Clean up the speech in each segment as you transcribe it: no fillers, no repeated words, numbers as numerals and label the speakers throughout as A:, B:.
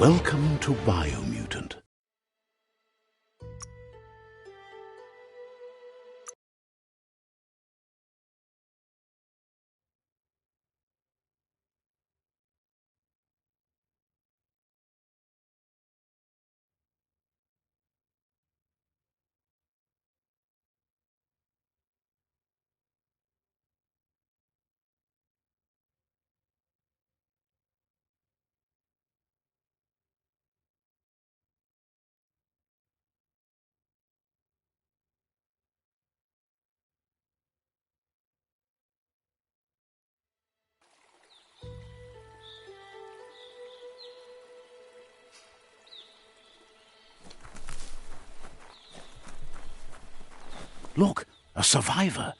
A: Welcome to Biomutant. Look, a survivor.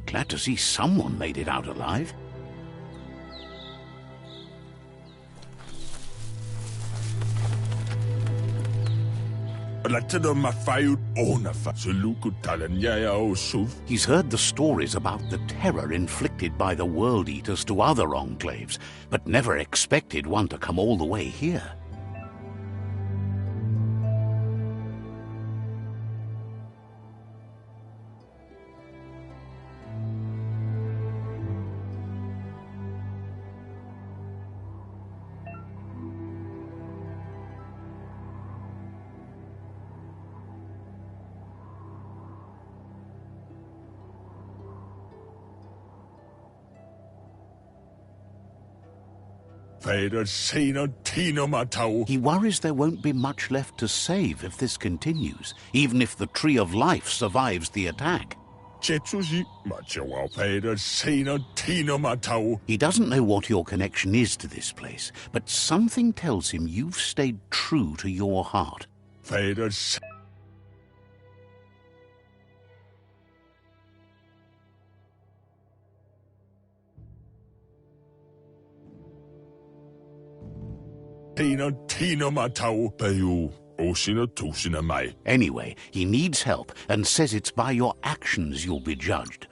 A: Glad to see someone made it out alive. He's heard the stories about the terror inflicted by the World Eaters to other enclaves, but never expected one to come all the way here. He worries there won't be much left to save if this continues, even if the Tree of Life survives the attack. He doesn't know what your connection is to this place, but something tells him you've stayed true to your heart. Anyway, he needs help and says it's by your actions you'll be judged.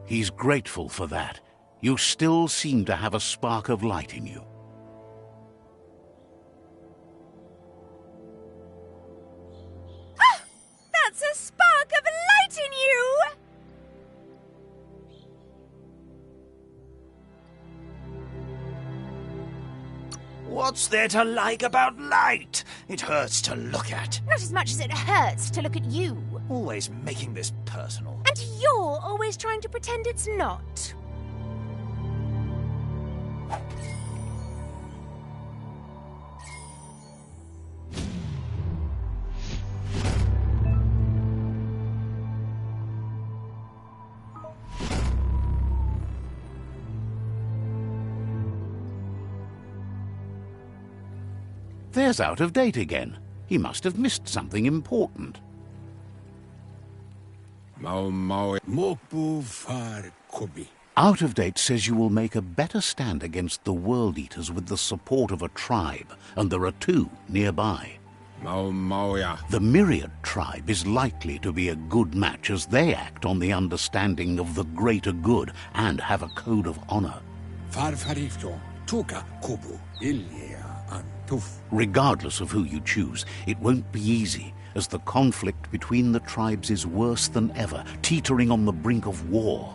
A: He's grateful for that. You still seem to have a spark of light in you.
B: Ah! That's a spark of light in you!
C: What's there to like about light? It hurts to look at.
B: Not as much as it hurts to look at you.
C: Always making this personal.
B: And you're always trying to pretend it's not.
A: There's Out of Date again. He must have missed something important. Out of Date says you will make a better stand against the World Eaters with the support of a tribe, and there are two nearby. The Myriad tribe is likely to be a good match as they act on the understanding of the greater good and have a code of honor. Regardless of who you choose, it won't be easy, as the conflict between the tribes is worse than ever, teetering on the brink of war.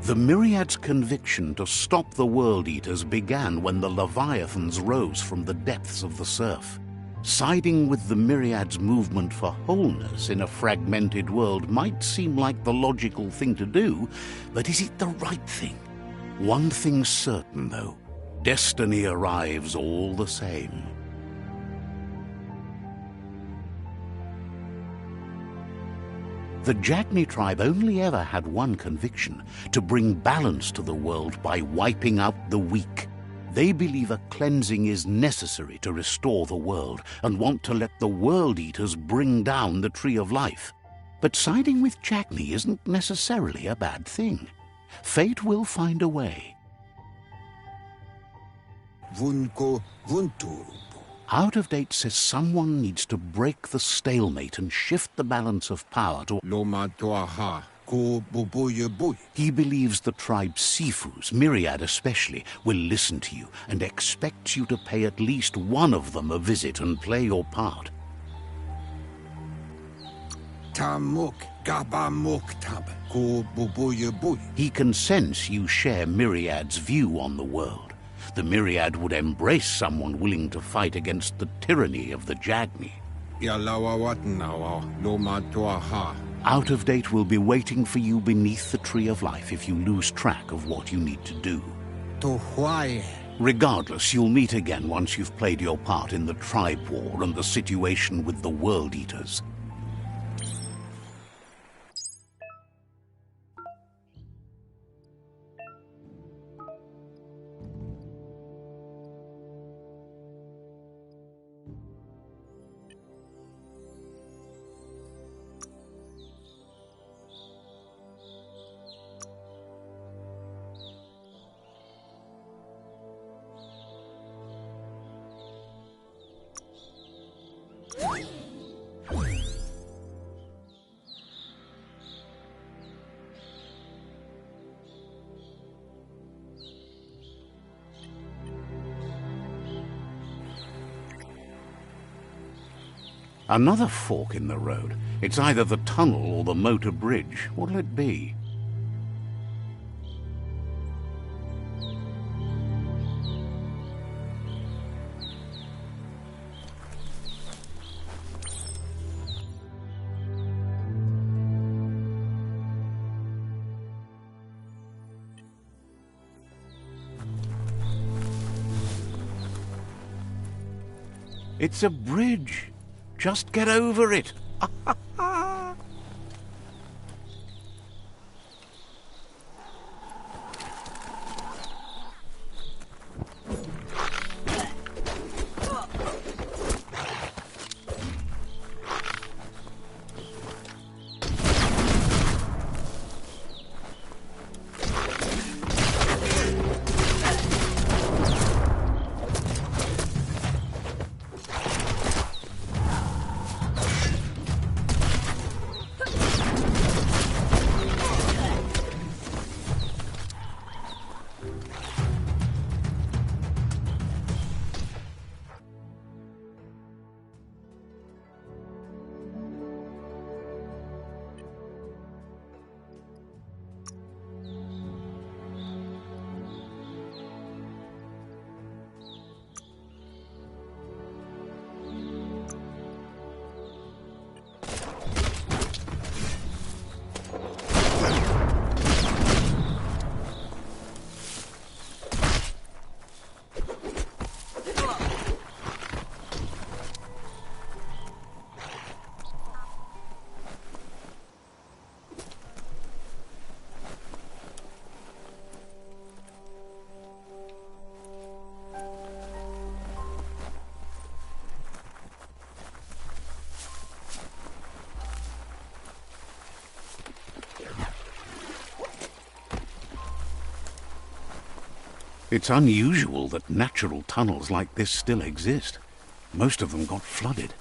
A: The Myriad's conviction to stop the World Eaters began when the Leviathans rose from the depths of the surf. Siding with the Myriad's movement for wholeness in a fragmented world might seem like the logical thing to do, but is it the right thing? One thing's certain, though. Destiny arrives all the same. The Jagni tribe only ever had one conviction: to bring balance to the world by wiping out the weak. They believe a cleansing is necessary to restore the world and want to let the World Eaters bring down the Tree of Life. But siding with Jagni isn't necessarily a bad thing. Fate will find a way. Out of Date says someone needs to break the stalemate and shift the balance of power to... He believes the tribe Sifus, Myriad especially, will listen to you and expects you to pay at least one of them a visit and play your part. He can sense you share Myriad's view on the world. The Myriad would embrace someone willing to fight against the tyranny of the Jagni. Out of Date will be waiting for you beneath the Tree of Life if you lose track of what you need to do. Regardless, you'll meet again once you've played your part in the tribe war and the situation with the World Eaters. Another fork in the road. It's either the tunnel or the motor bridge. What'll it be? It's a bridge. Just get over it. It's unusual that natural tunnels like this still exist. Most of them got flooded.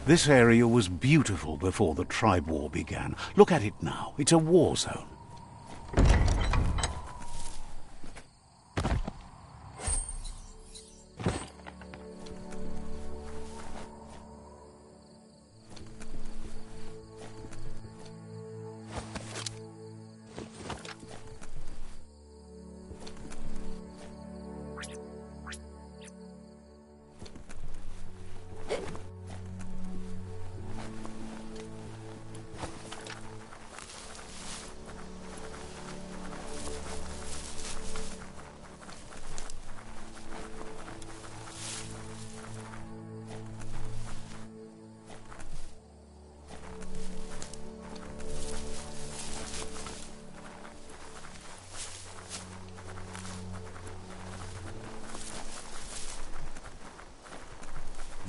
A: This area was beautiful before the tribe war began. Look at it now. It's a war zone.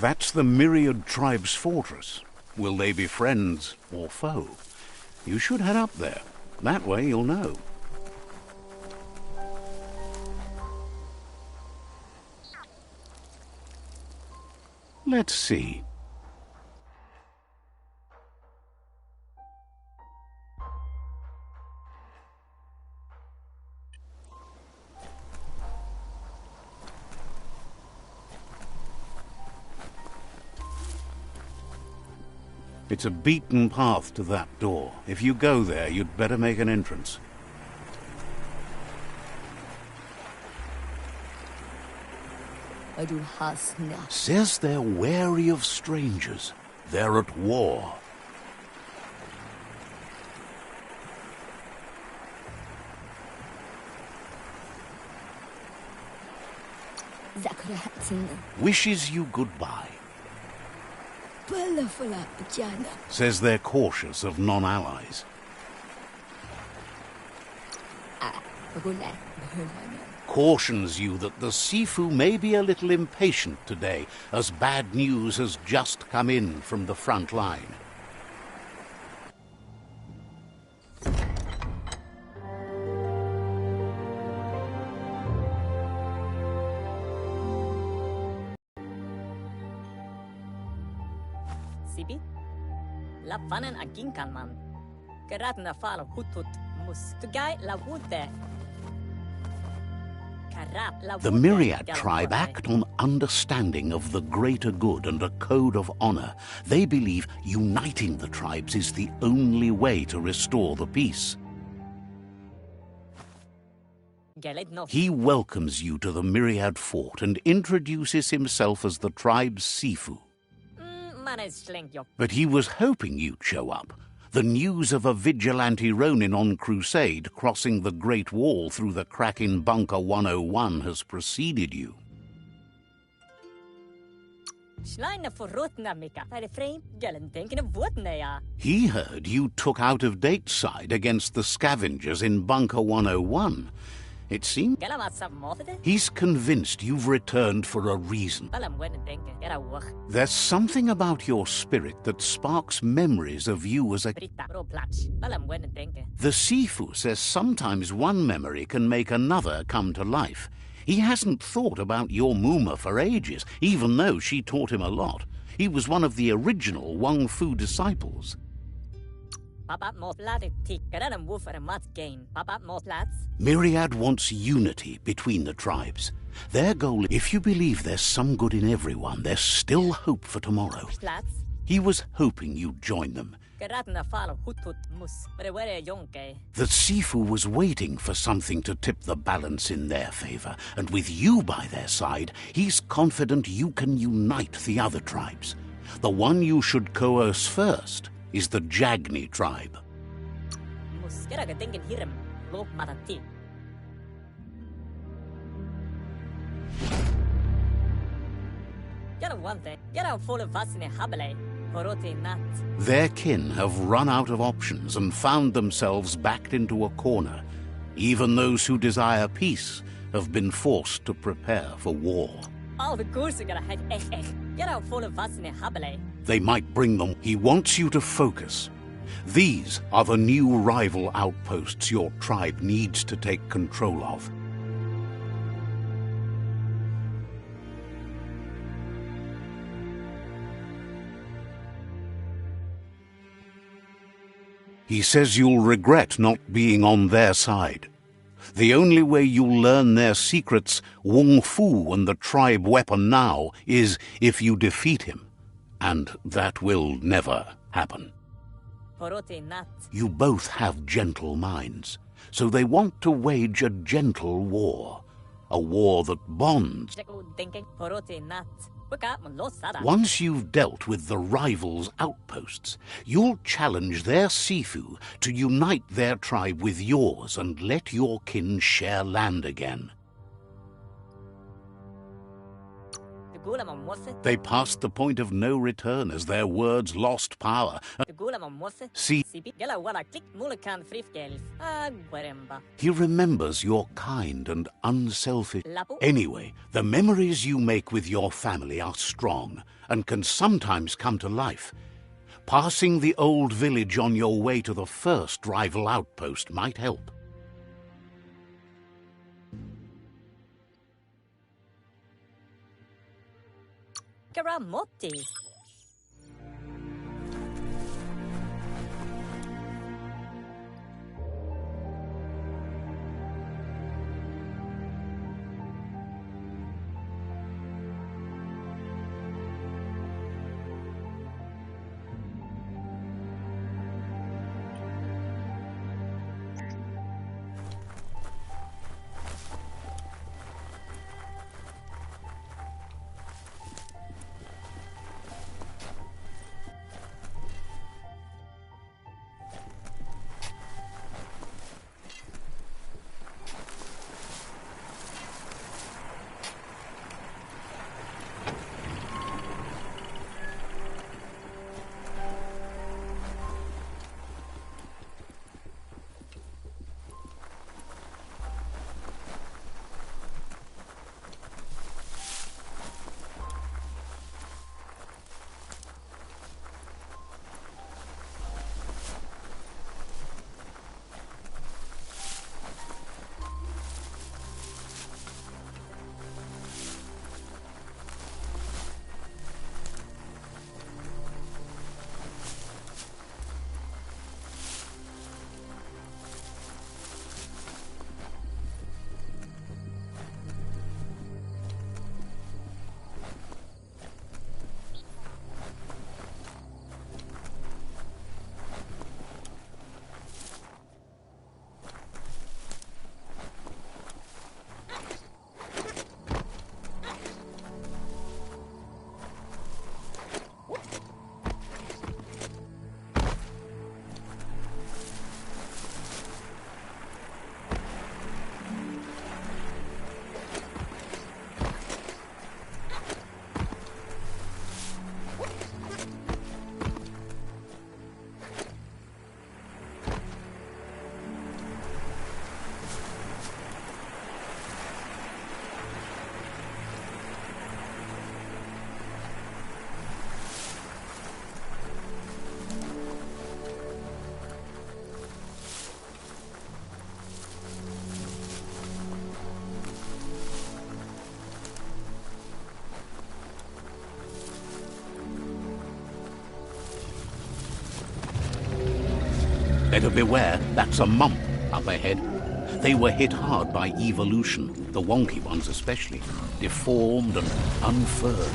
A: That's the Myriad tribe's fortress. Will they be friends or foe? You should head up there. That way you'll know. Let's see. It's a beaten path to that door. If you go there, you'd better make an entrance. Says they're wary of strangers. They're at war. Wishes you goodbye. Says they're cautious of non-allies. Cautions you that the Sifu may be a little impatient today, as bad news has just come in from the front line.
D: Sibi? La fanen agin kan man. Geratna fal hutut mus. Tugai la wute.
A: The Myriad tribe act on understanding of the greater good and a code of honor. They believe uniting the tribes is the only way to restore the peace. He welcomes you to the Myriad fort and introduces himself as the tribe's Sifu. But he was hoping you'd show up. The news of a vigilante Ronin on crusade crossing the Great Wall through the crack in Bunker 101 has preceded you. He heard you took out-of-date side against the scavengers in Bunker 101. It seems he's convinced you've returned for a reason. There's something about your spirit that sparks memories of you as a... The Sifu says sometimes one memory can make another come to life. He hasn't thought about your Muma for ages, even though she taught him a lot. He was one of the original Wang Fu disciples. Myriad wants unity between the tribes. Their goal, if you believe there's some good in everyone, there's still hope for tomorrow. He was hoping you'd join them. The Sifu was waiting for something to tip the balance in their favor, and with you by their side, he's confident you can unite the other tribes. The one you should coerce first is the Jagni tribe. Their kin have run out of options and found themselves backed into a corner. Even those who desire peace have been forced to prepare for war. They might bring them. He wants you to focus. These are the new rival outposts your tribe needs to take control of. He says you'll regret not being on their side. The only way you'll learn their secrets, Wung Fu and the tribe weapon now, is if you defeat him. And that will never happen. You both have gentle minds, so they want to wage a gentle war. A war that bonds. Once you've dealt with the rivals' outposts, you'll challenge their Sifu to unite their tribe with yours and let your kin share land again. They passed the point of no return as their words lost power. See, he remembers your kind and unselfish. Anyway, the memories you make with your family are strong and can sometimes come to life. Passing the old village on your way to the first rival outpost might help.
D: Karamotti.
A: Better beware, that's a mump up ahead. They were hit hard by evolution, the wonky ones especially, deformed and unfurred.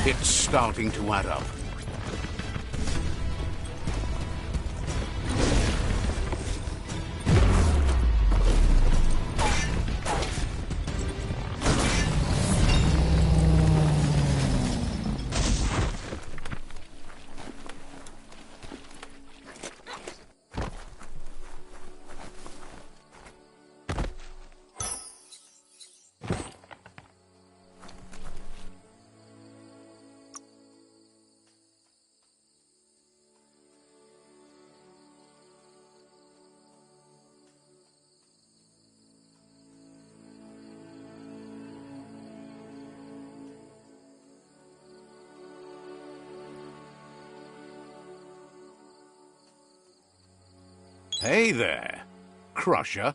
A: It's starting to add up. Hey there, Crusher.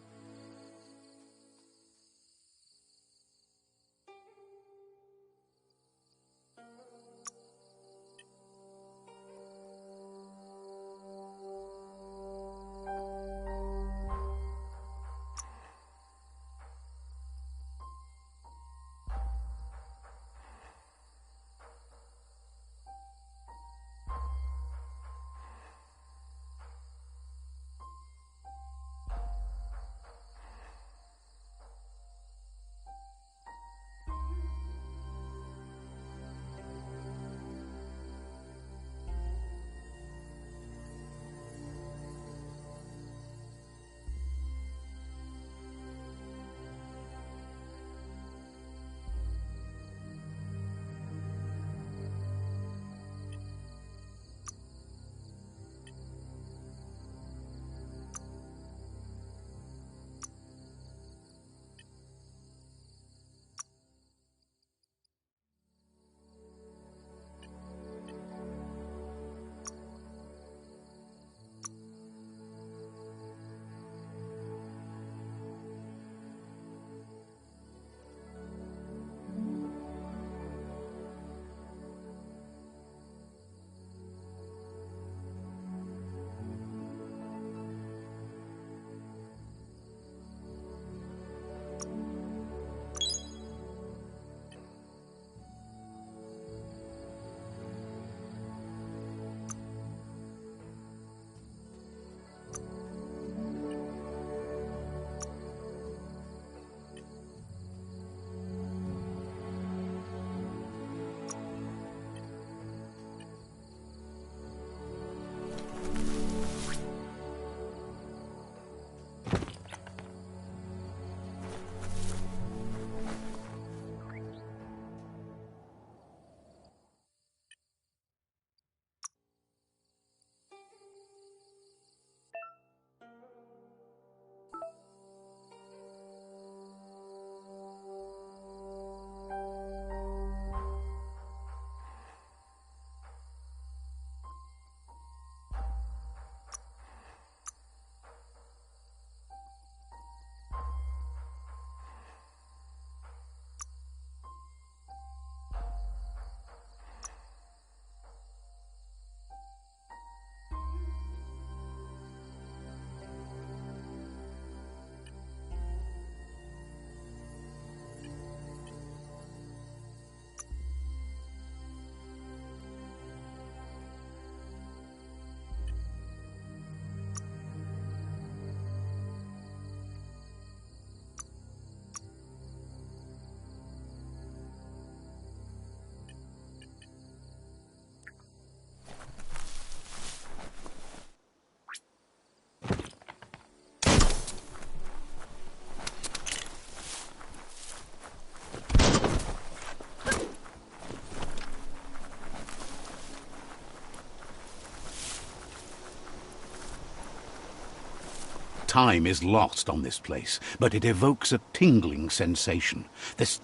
A: Time is lost on this place, but it evokes a tingling sensation. This...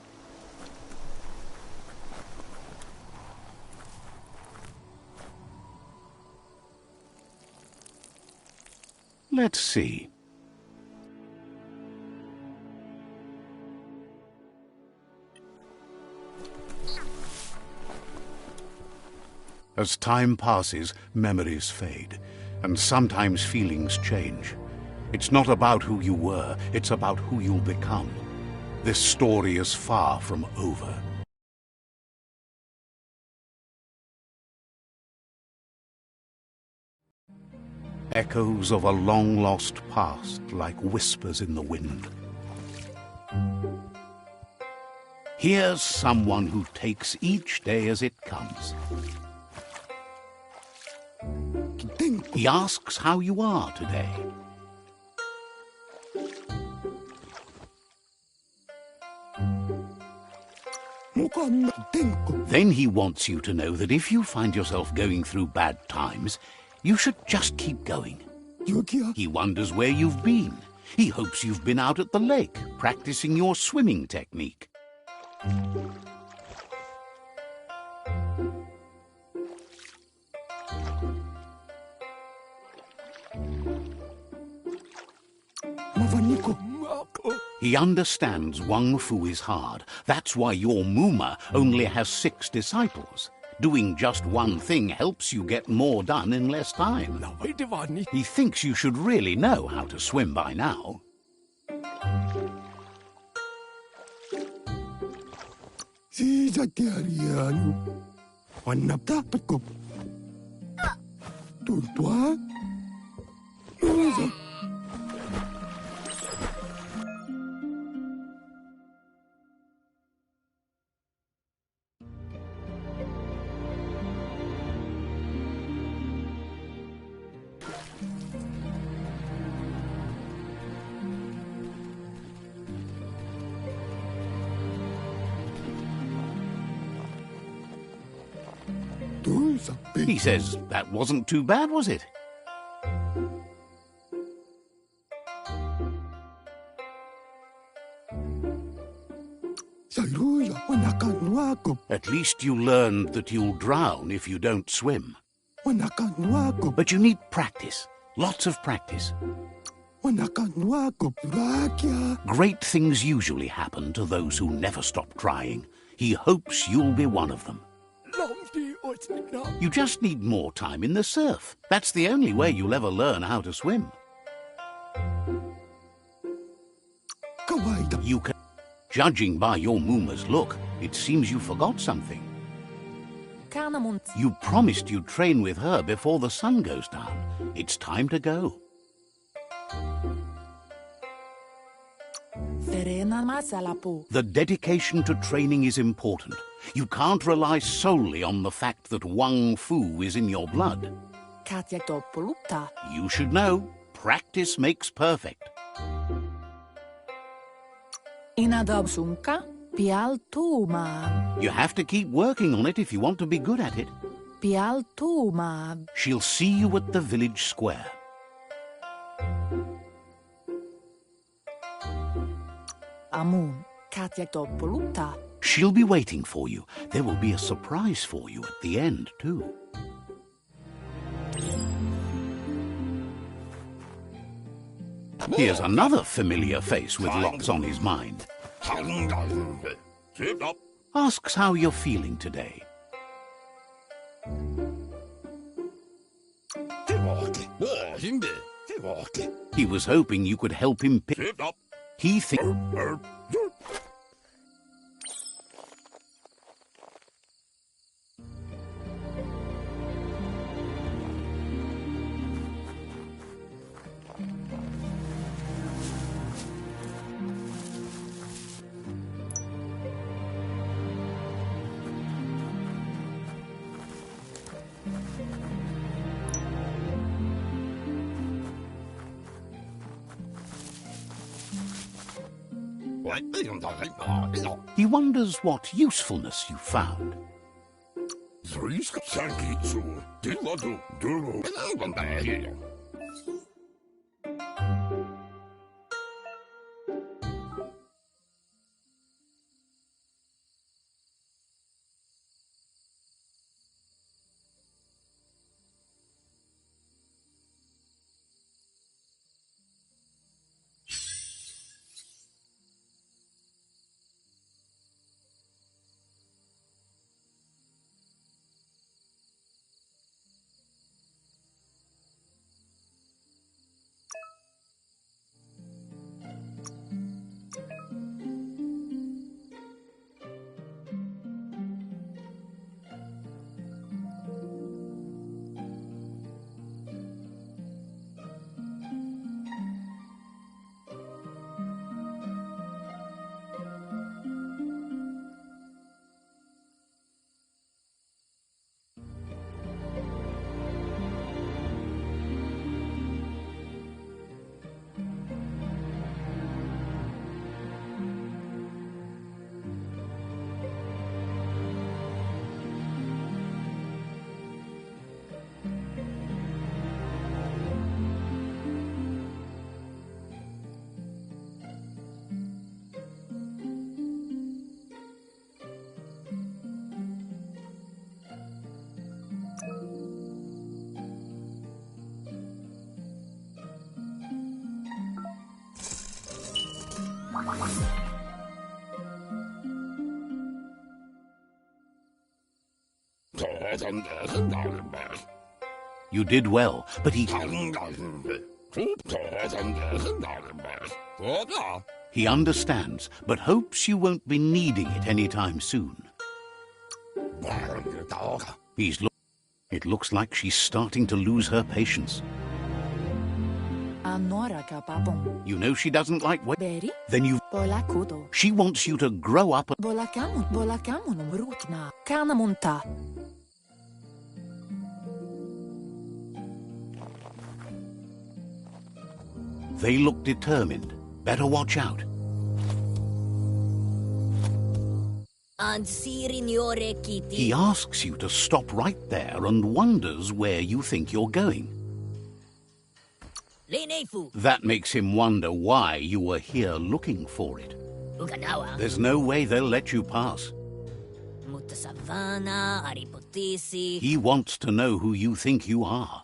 A: Let's see. As time passes, memories fade, and sometimes feelings change. It's not about who you were, it's about who you'll become. This story is far from over. Echoes of a long-lost past, like whispers in the wind. Here's someone who takes each day as it comes. He asks how you are today. Then he wants you to know that if you find yourself going through bad times, you should just keep going. He wonders where you've been. He hopes you've been out at the lake, practicing your swimming technique. He understands Wang Fu is hard. That's why your Muma only has 6 disciples. Doing just one thing helps you get more done in less time. He thinks you should really know how to swim by now. He says that wasn't too bad, was it? At least you learned that you'll drown if you don't swim. But you need practice, lots of practice. Great things usually happen to those who never stop trying. He hopes you'll be one of them. You just need more time in the surf. That's the only way you'll ever learn how to swim. You can... Judging by your Muma's look, it seems you forgot something. You promised you'd train with her before the sun goes down. It's time to go. The dedication to training is important. You can't rely solely on the fact that Wang Fu is in your blood. You should know, practice makes perfect. You have to keep working on it if you want to be good at it. She'll see you at the village square. She'll be waiting for you. There will be a surprise for you at the end, too. Here's another familiar face with lots on his mind. Asks how you're feeling today. He was hoping you could help him pick... He thinks... He wonders what usefulness you found. You did well, but he understands, but hopes you won't be needing it anytime soon. It looks like she's starting to lose her patience. You know she doesn't like then you... She wants you to grow up. They look determined. Better watch out. He asks you to stop right there and wonders where you think you're going. That makes him wonder why you were here looking for it. There's no way they'll let you pass. He wants to know who you think you are.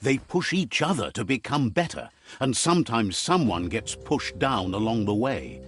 A: They push each other to become better, and sometimes someone gets pushed down along the way.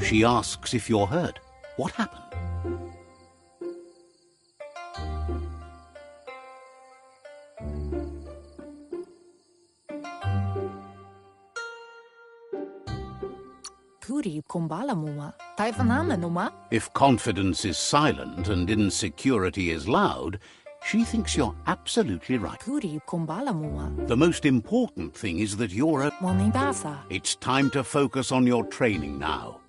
A: She asks if you're hurt. What happened? If confidence is silent and insecurity is loud, she thinks you're absolutely right. The most important thing is that you're It's time to focus on your training now.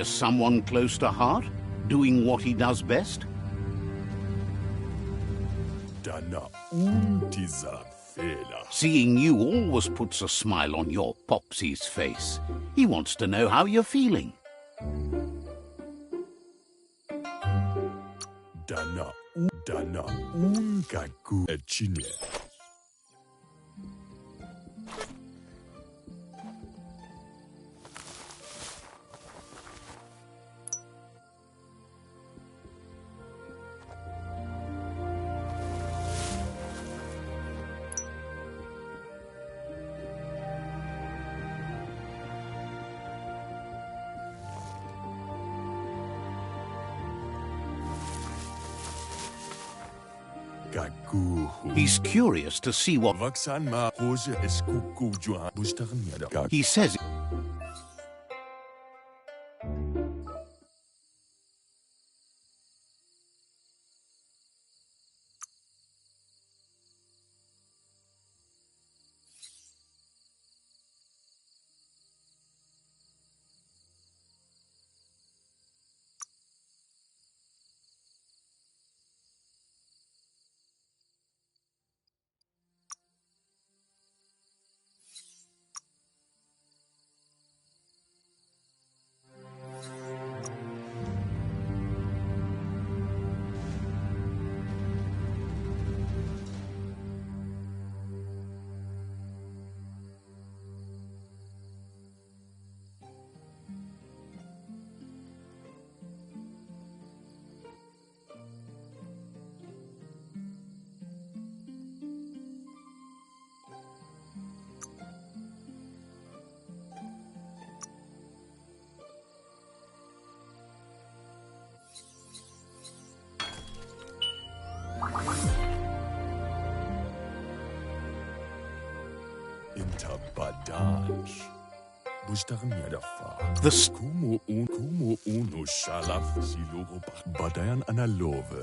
A: Here's someone close to heart, doing what he does best. Seeing you always puts a smile on your Popsy's face. He wants to know how you're feeling. He's curious to see what... He says... The s-
E: Kumu unu shalaf siluru badayan analove.